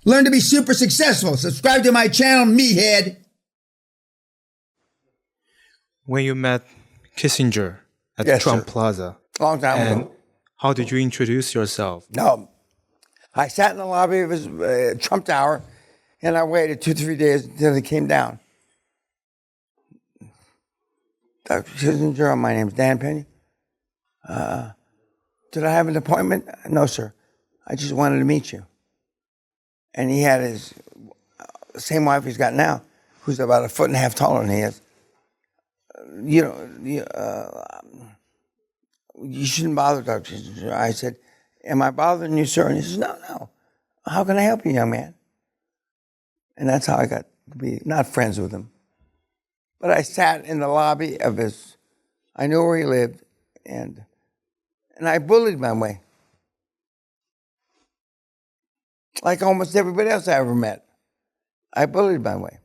Learn to be super successful. Subscribe to my channel, Meathead. When you met Kissinger at Yes, Trump sir. Plaza, Long time and ago. how did you introduce yourself? No. I sat in the lobby of his Trump Tower, and I waited 2-3 days until he came down. Dr. Kissinger, my name's Dan Peña. Did I have an appointment? No, sir. I just wanted to meet you. And he had his same wife he's got now, who's about 1.5 feet taller than he is. You shouldn't bother Dr. Kissinger. I said, am I bothering you, sir? And he says, no. How can I help you, young man? And that's how I got to be not friends with him. But I sat in the lobby of his, I knew where he lived, and I bullied my way. Like almost everybody else I ever met. I bullied my way.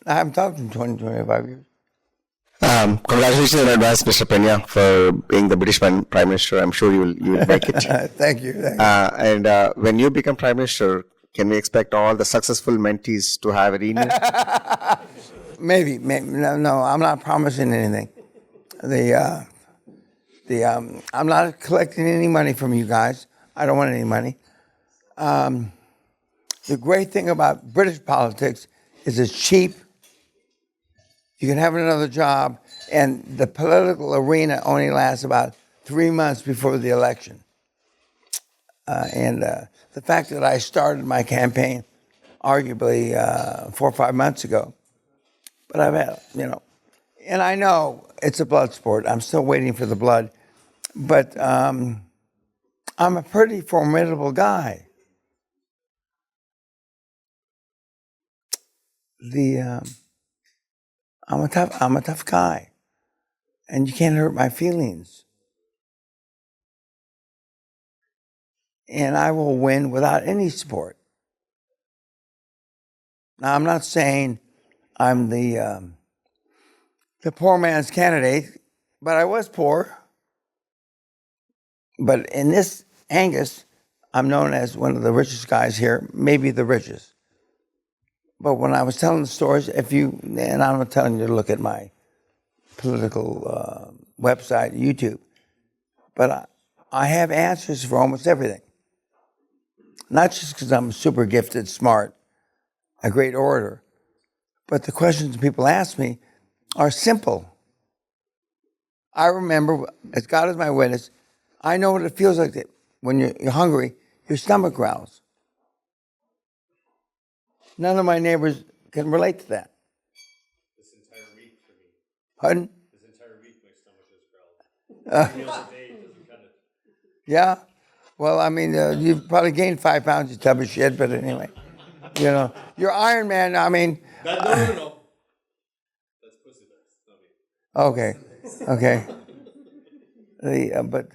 I haven't talked in 25 years. Congratulations in advance, Mr. Peña, for being the British Prime Minister. I'm sure you'll make it. Thank you. And when you become Prime Minister, can we expect all the successful mentees to have a reunion? Maybe. No, I'm not promising anything. I'm not collecting any money from you guys. I don't want any money. The great thing about British politics is it's cheap. You can have another job, and the political arena only lasts about 3 months before the election. And the fact that I started my campaign arguably 4 or 5 months ago, but I've had, and I know it's a blood sport. I'm still waiting for the blood, but I'm a pretty formidable guy. I'm a tough guy, and you can't hurt my feelings. And I will win without any support. Now, I'm not saying I'm the poor man's candidate, but I was poor. But in this Angus, I'm known as one of the richest guys here, maybe the richest. But when I was telling the stories, and I'm not telling you to look at my political website, YouTube, but I have answers for almost everything. Not just because I'm super gifted, smart, a great orator, but the questions people ask me are simple. I remember, as God is my witness, I know what it feels like when you're hungry, your stomach growls. None of my neighbors can relate to that. This entire week for me. Pardon? This entire week my stomach has growled. 3 meals a day doesn't cut it. Yeah? Well, I mean, you've probably gained 5 pounds, you tub of shit, but anyway. You're Iron Man, I mean... No. That's pussy, that's not me. Okay. But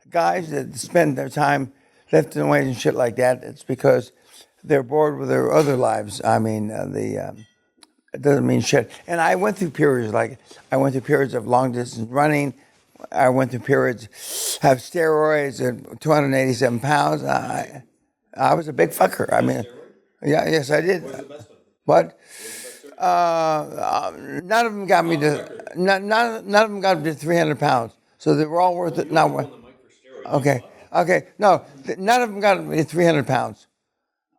guys that spend their time lifting weights and shit like that, it's because they're bored with their other lives. I mean, it doesn't mean shit. And I went through periods of long distance running. I went through periods, have steroids at 287 pounds. I was a big fucker. I mean, yes, I did. What's the best What? one? None of them got me to none of them got me to 300 pounds. So they were all worth it. Not worth. Okay. No, none of them got me to 300 pounds.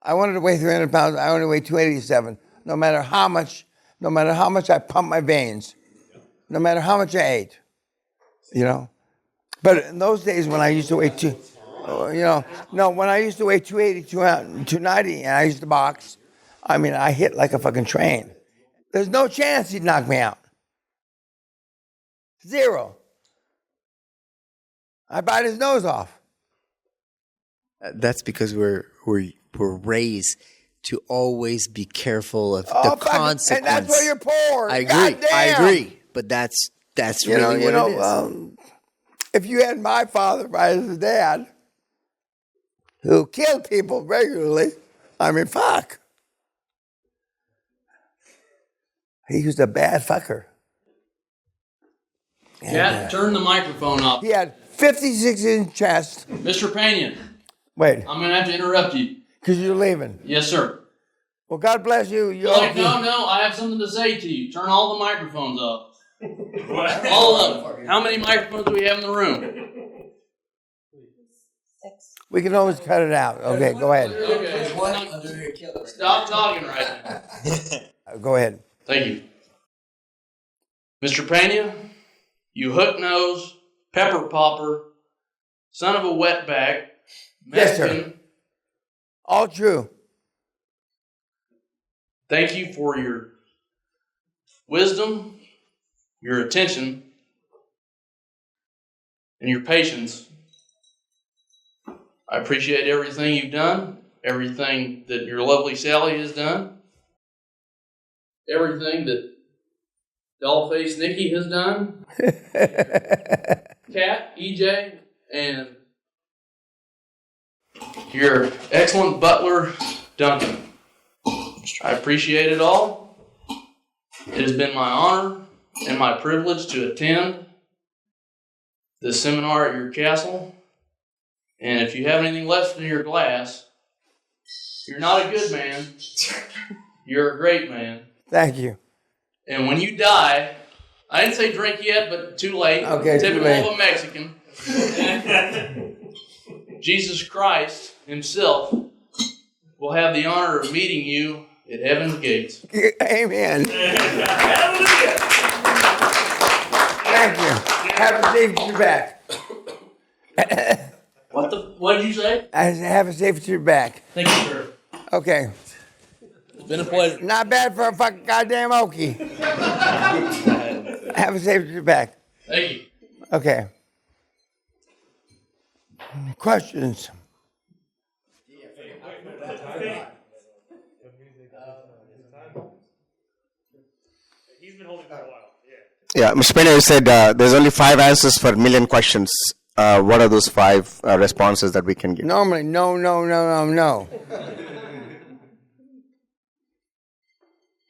I wanted to weigh 300 pounds. I only weighed 287. No matter how much I pumped my veins, no matter how much I ate, But in those days when I used to weigh when I used to weigh 280, 290, and I used to box, I mean, I hit like a fucking train. There's no chance he'd knock me out. Zero. I bite his nose off. That's because we're raised to always be careful of the consequence. And that's why you're poor. I agree. Goddamn. I agree. But that's really what it is. If you had my father as a dad, who killed people regularly, I mean, fuck. He was a bad fucker. Cat, turn the microphone off. He had 56-inch chest. Mr. Peña, Wait, I'm going to have to interrupt you. because you're leaving. Yes, sir. Well, God bless you. No, I have something to say to you. Turn all the microphones off. All of them. How many microphones do we have in the room? We can always cut it out. Okay, go ahead. Okay. Stop talking right now. Go ahead. Thank you. Mr. Peña, you hook-nosed, pepper popper, son of a wetback, Yes, sir. Mexican. All true. Thank you for your wisdom, your attention, and your patience. I appreciate everything you've done, everything that your lovely Sally has done, everything that Dollface Nikki has done, Kat, EJ, and your excellent butler, Duncan. I appreciate it all. It has been my honor and my privilege to attend this seminar at your castle. And if you have anything left in your glass, you're not a good man. You're a great man. Thank you. And when you die, I didn't say drink yet, but too late. Okay, too Typical late. of a Mexican. Jesus Christ himself will have the honor of meeting you at heaven's gates. Amen. Thank you. Have a safe trip back. What did you say? I said, have a safe trip back. Thank you, sir. Okay. It's been a pleasure. Not bad for a fucking goddamn Okie. Have a safe trip back. Thank you. Okay. Questions? He's been holding for a while. Yeah, Mr. Peña, you said there's only 5 answers for a million questions. What are those 5 responses that we can give? Normally, no.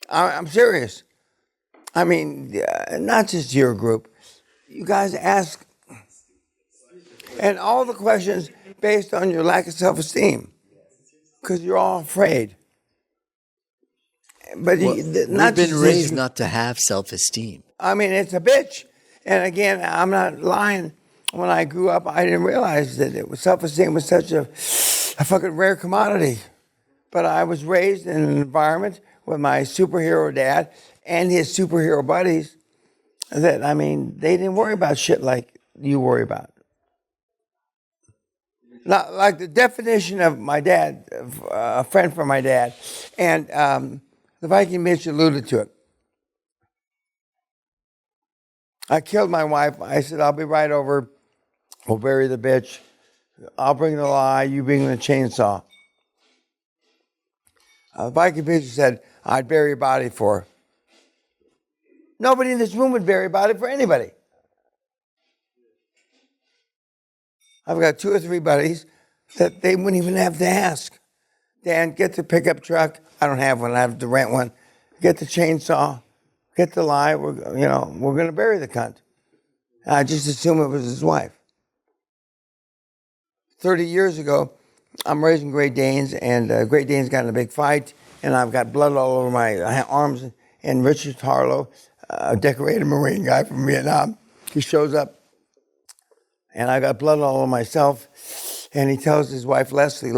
I'm serious. I mean, not just your group. You guys ask, and all the questions based on your lack of self-esteem, because you're all afraid. But We've not been just raised this- not to have self-esteem. I mean, it's a bitch. And again, I'm not lying. When I grew up, I didn't realize that self-esteem was such a fucking rare commodity. But I was raised in an environment with my superhero dad and his superhero buddies that, I mean, they didn't worry about shit like you worry about. Not like the definition of my dad, a friend from my dad, and the Viking Mitch alluded to it. I killed my wife. I said, I'll be right over. We'll bury the bitch. I'll bring the lie. You bring the chainsaw. Viking Mitch said, I'd bury a body for her. Nobody in this room would bury a body for anybody. I've got 2 or 3 buddies that they wouldn't even have to ask. Dan, get the pickup truck. I don't have one. I have to rent one. Get the chainsaw. Get the lie. We're going to bury the cunt. I just assume it was his wife. 30 years ago, I'm raising Great Danes, and Great Danes got in a big fight, and I've got blood all over my arms. And Richard Harlow, a decorated Marine guy from Vietnam, he shows up, and I got blood all over myself. And he tells his wife, Leslie,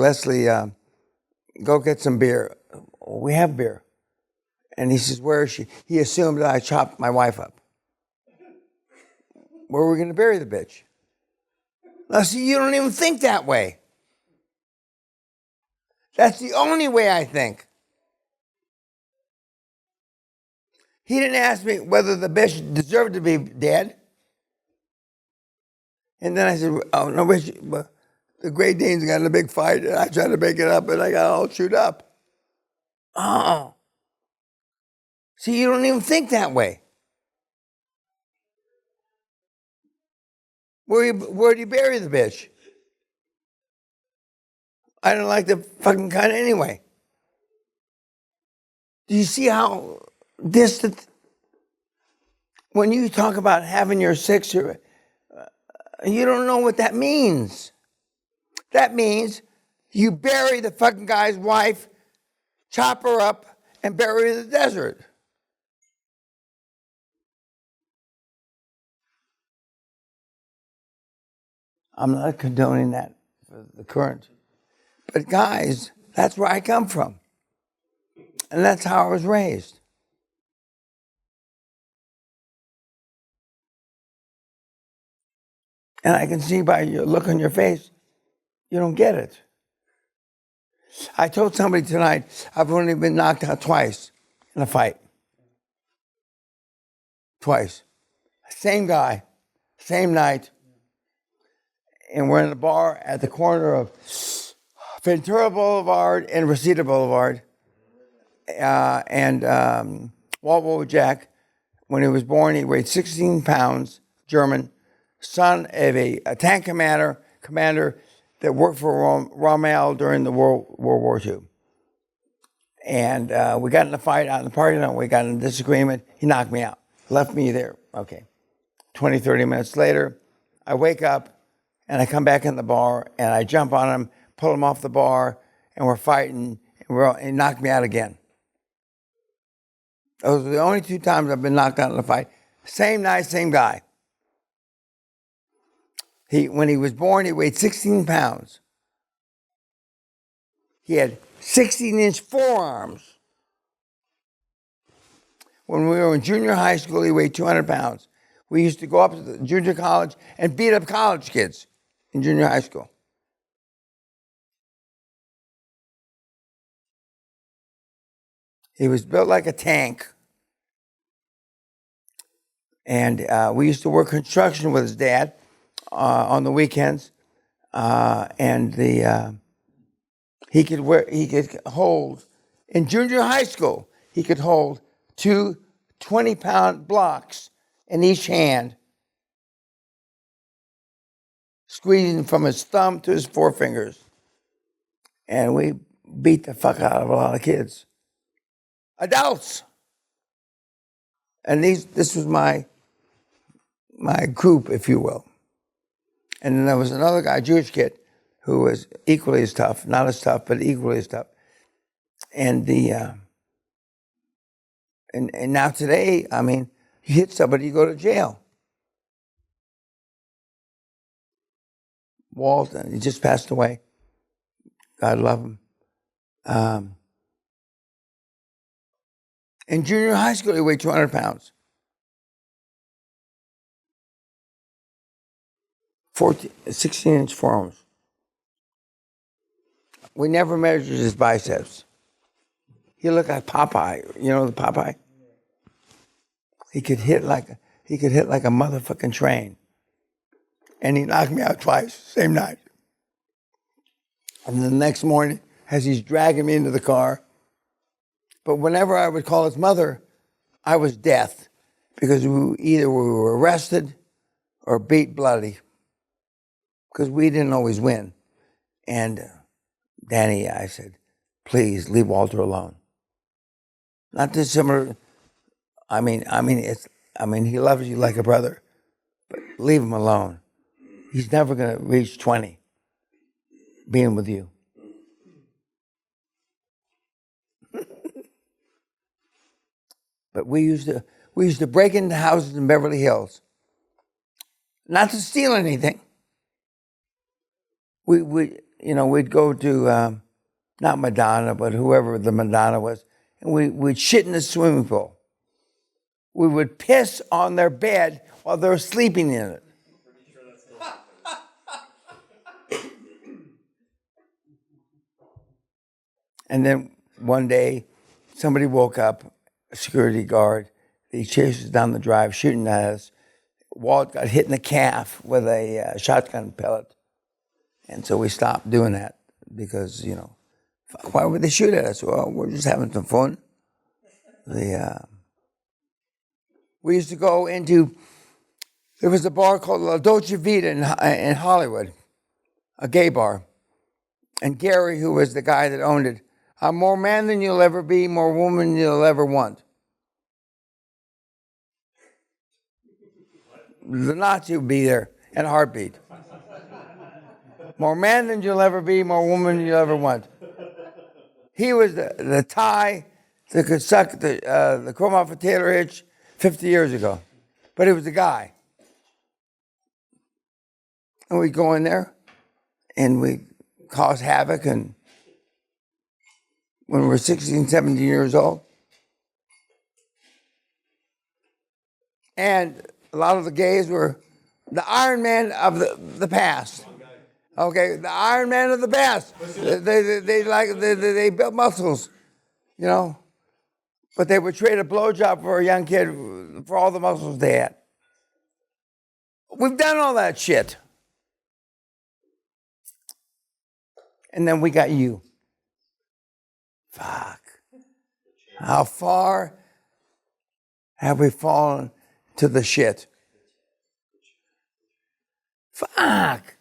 go get some beer. We have beer. And he says, where is she? He assumed that I chopped my wife up. Where are we going to bury the bitch? Now, see, you don't even think that way. That's the only way I think. He didn't ask me whether the bitch deserved to be dead. And then I said, oh, no, but the Great Danes got in a big fight, and I tried to make it up, and I got all chewed up. Oh. See, you don't even think that way. Where do you bury the bitch? I don't like the fucking cunt anyway. Do you see how distant? when you talk about having your sixer, you don't know what that means. That means you bury the fucking guy's wife, chop her up, and bury her in the desert. I'm not condoning that for the current. But guys, that's where I come from. And that's how I was raised. And I can see by your look on your face, you don't get it. I told somebody tonight, I've only been knocked out twice in a fight. Twice. Same guy, same night. And we're in a bar at the corner of Ventura Boulevard and Reseda Boulevard. Walt Jack, when he was born, he weighed 16 pounds, German, son of a tank commander that worked for Rommel during the World War II. And we got in a fight out in the parking lot. We got in a disagreement. He knocked me out, left me there. Okay. 20, 30 minutes later, I wake up and I come back in the bar and I jump on him, pull him off the bar, and we're fighting. And he knocked me out again. Those are the only 2 times I've been knocked out in a fight. Same night, same guy. When he was born, he weighed 16 pounds. He had 16-inch forearms. When we were in junior high school, he weighed 200 pounds. We used to go up to the junior college and beat up college kids in junior high school. He was built like a tank. And we used to work construction with his dad on the weekends. He could hold, in junior high school, he could hold 2 20-pound blocks in each hand, squeezing from his thumb to his forefingers. And we beat the fuck out of a lot of kids. Adults. And this was my group, if you will. And then there was another guy, a Jewish kid, who was equally as tough, not as tough, but equally as tough. And and now today, I mean, you hit somebody, you go to jail. Walton, he just passed away. God love him. In junior high school, he weighed 200 pounds. 16-inch forearms. We never measured his biceps. He looked like Popeye. You know the Popeye? He could hit like a motherfucking train. And he knocked me out twice, same night. And the next morning, as he's dragging me into the car, but whenever I would call his mother, I was death, because either we were arrested or beat bloody, because we didn't always win. And Danny, I said, please leave Walter alone. Not dissimilar. I mean, he loves you like a brother, but leave him alone. He's never going to reach 20 being with you. But we used to break into houses in Beverly Hills, not to steal anything. We'd go to not Madonna, but whoever the Madonna was, and we'd shit in the swimming pool. We would piss on their bed while they were sleeping in it. And then one day, somebody woke up, a security guard. He chased us down the drive, shooting at us. Walt got hit in the calf with a shotgun pellet. And so we stopped doing that because, why would they shoot at us? Well, we're just having some fun. We used to go there was a bar called La Dolce Vita in Hollywood, a gay bar. And Gary, who was the guy that owned it, I'm more man than you'll ever be, more woman than you'll ever want. the Nazi would be there in a heartbeat. More man than you'll ever be, more woman than you'll ever want. He was the tie that could suck the chrome off a tailor hitch 50 years ago. But he was the guy. And we go in there and we cause havoc. And when we're 16, 17 years old, and a lot of the gays were the Iron Man of the past. Okay, the Iron Man of the past. They built muscles, you know, but they would trade a blowjob for a young kid for all the muscles they had. We've done all that shit. And then we got you. Fuck. How far have we fallen to the shit? Fuck.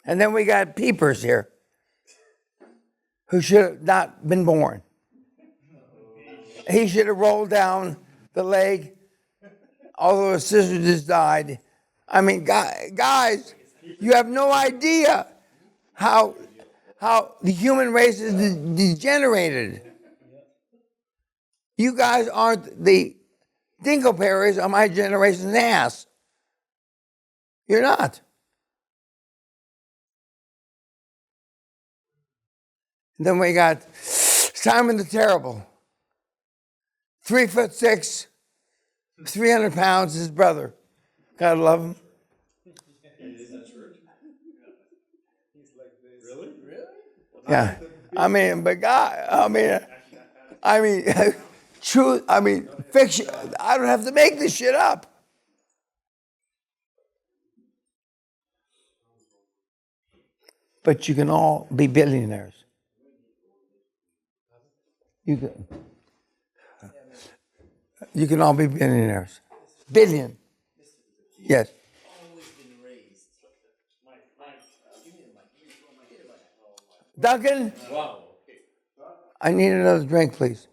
And then we got peepers here who should have not been born. He should have rolled down the leg, although his sister just died. I mean, guys, you have no idea how the human race is degenerated. You guys aren't the dingleberries on my generation's ass. You're not. And then we got Simon the Terrible, 3'6", 300 pounds, his brother. Gotta love him. Is that true? He's like this. Really? Yeah. I mean, but God, I mean, truth, I mean, fiction. I don't have to make this shit up. But you can all be billionaires. You can all be billionaires. Billion. Yes. Duncan? I need another drink, please.